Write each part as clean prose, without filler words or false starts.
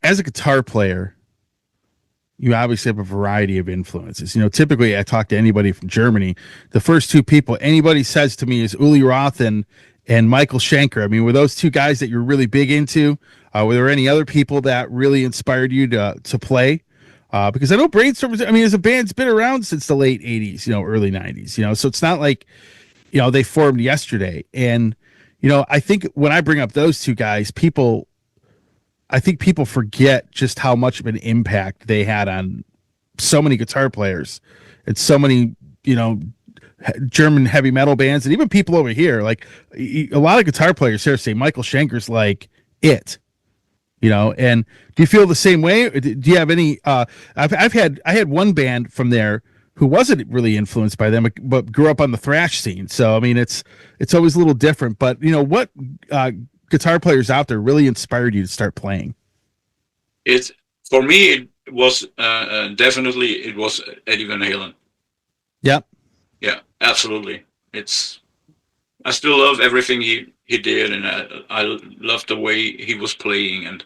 as a guitar player, you obviously have a variety of influences. Typically I talk to anybody from Germany. The first two people anybody says to me is Uli Roth and Michael Schenker. I mean, were those two guys that you're really big into? Were there any other people that really inspired you to play? Because I know Brainstorm, as a band's been around since the late 80s, early 90s, so it's not like, they formed yesterday. And, I think when I bring up those two guys, I think people forget just how much of an impact they had on so many guitar players and so many, German heavy metal bands, and even people over here. Like a lot of guitar players here say Michael Schenker's like it, and do you feel the same way? Do you have any, I had one band from there who wasn't really influenced by them, but grew up on the thrash scene. So, I mean, it's always a little different, but what, guitar players out there really inspired you to start playing? It for me it was definitely it was Eddie Van Halen. Yep. Yeah, absolutely. I still love everything he did, and I love the way he was playing. And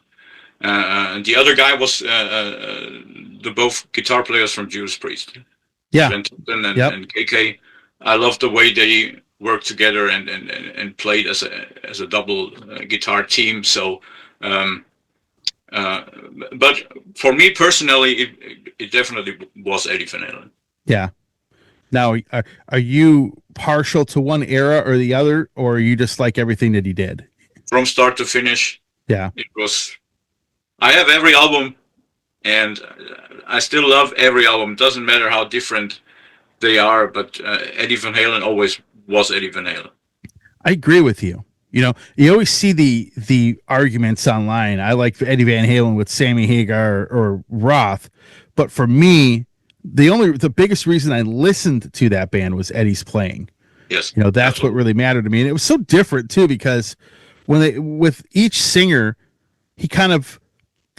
the other guy was the both guitar players from Judas Priest. Yeah. Yep. And KK. I love the way they worked together and played as a double guitar team. So, but for me personally, it definitely was Eddie Van Halen. Yeah. Now, are you partial to one era or the other, or are you just like everything that he did from start to finish? Yeah, it was. I have every album, and I still love every album. Doesn't matter how different they are, but Eddie Van Halen always was Eddie Van Halen. I agree with you. You always see the arguments online. I like Eddie Van Halen with Sammy Hagar or Roth, but for me, the biggest reason I listened to that band was Eddie's playing. Yes, that's absolutely what really mattered to me, and it was so different too because with each singer, he kind of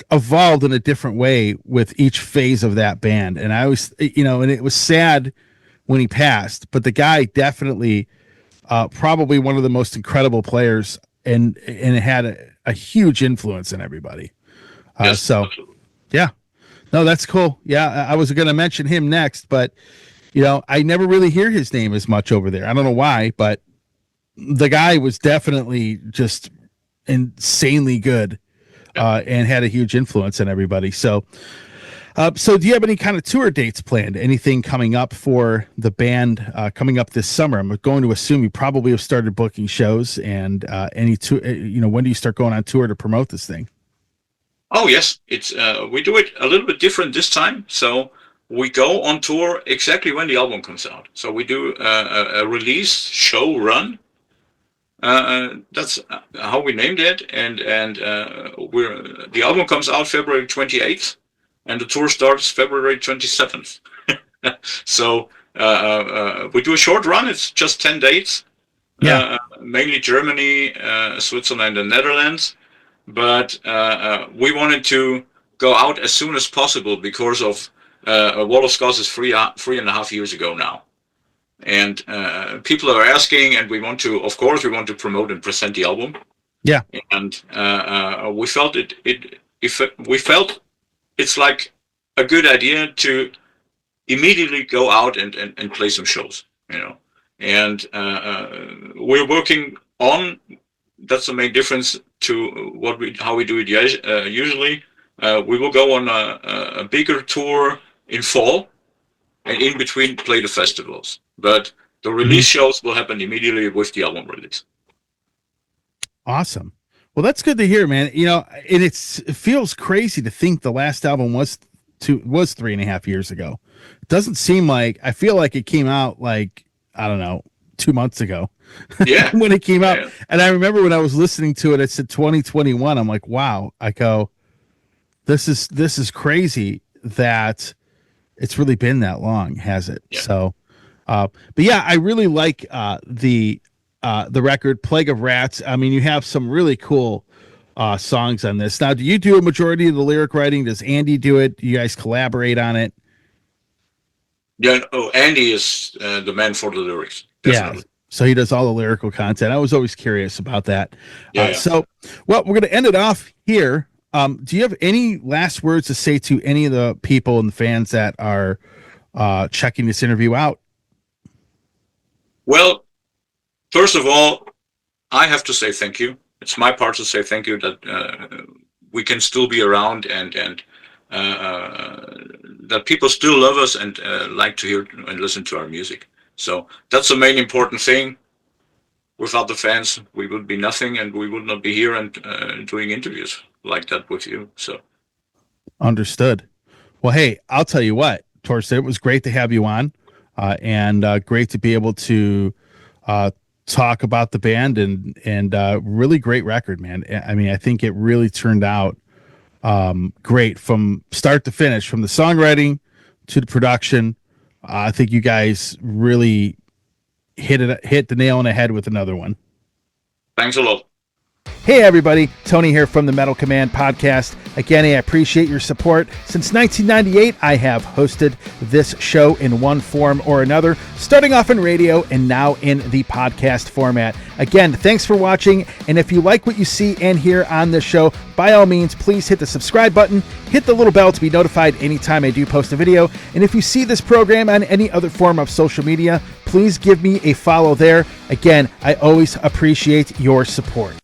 evolved in a different way with each phase of that band. And I was, and it was sad when he passed, but the guy definitely, probably one of the most incredible players, and it had a huge influence on everybody. Yes, so, absolutely. Yeah, no, that's cool. Yeah, I was going to mention him next, but I never really hear his name as much over there. I don't know why, but the guy was definitely just insanely good. And had a huge influence on everybody. So do you have any kind of tour dates planned? Anything coming up for the band coming up this summer? I'm going to assume you probably have started booking shows, and any tour. When do you start going on tour to promote this thing? Oh yes, it's we do it a little bit different this time. So we go on tour exactly when the album comes out. So we do a release show run. That's how we named it, and the album comes out February 28th, and the tour starts February 27th. So we do a short run. It's just 10 dates. Yeah. Mainly Germany, Switzerland, and Netherlands. But we wanted to go out as soon as possible because of Wall of Skulls is 3.5 years ago now. And people are asking, and we want to promote and present the album. Yeah. And we felt we felt it's like a good idea to immediately go out and play some shows, And we're working on. That's the main difference to how we do it usually. We will go on a bigger tour in fall, and in between play the festivals. But the release shows will happen immediately with the album release. Awesome. Well, that's good to hear, man. And it feels crazy to think the last album was 3.5 years ago. It doesn't seem like, I feel like it came out like, I don't know, 2 months ago. Yeah. When it came out. Yeah. And I remember when I was listening to it, it said 2021. I'm like, wow. I go, this is crazy that it's really been that long, has it? Yeah. So, but yeah, I really like the record Plague of Rats. I mean, you have some really cool songs on this. Now, do you do a majority of the lyric writing? Does Andy do it? Do you guys collaborate on it? Yeah. Oh, Andy is the man for the lyrics. Definitely. Yeah. So he does all the lyrical content. I was always curious about that. Yeah. So, well, we're going to end it off here. Do you have any last words to say to any of the people and the fans that are checking this interview out? Well, first of all, I have to say thank you. It's my part to say thank you that we can still be around and that people still love us and like to hear and listen to our music. So that's the main important thing. Without the fans, we would be nothing, and we would not be here and doing interviews like that with you. So Understood. Well, hey, I'll tell you what, Torsten, it was great to have you on, and great to be able to talk about the band and really great record, man. I mean, I think it really turned out great from start to finish, from the songwriting to the production. I think you guys really hit the nail on the head with another one. thanks a lot. Hey everybody, Tony here from the Metal Command podcast. Again, I appreciate your support. Since 1998, I have hosted this show in one form or another, starting off in radio and now in the podcast format. Again, thanks for watching, and if you like what you see and hear on this show, by all means, please hit the subscribe button, hit the little bell to be notified anytime I do post a video, and if you see this program on any other form of social media, please give me a follow there. Again, I always appreciate your support.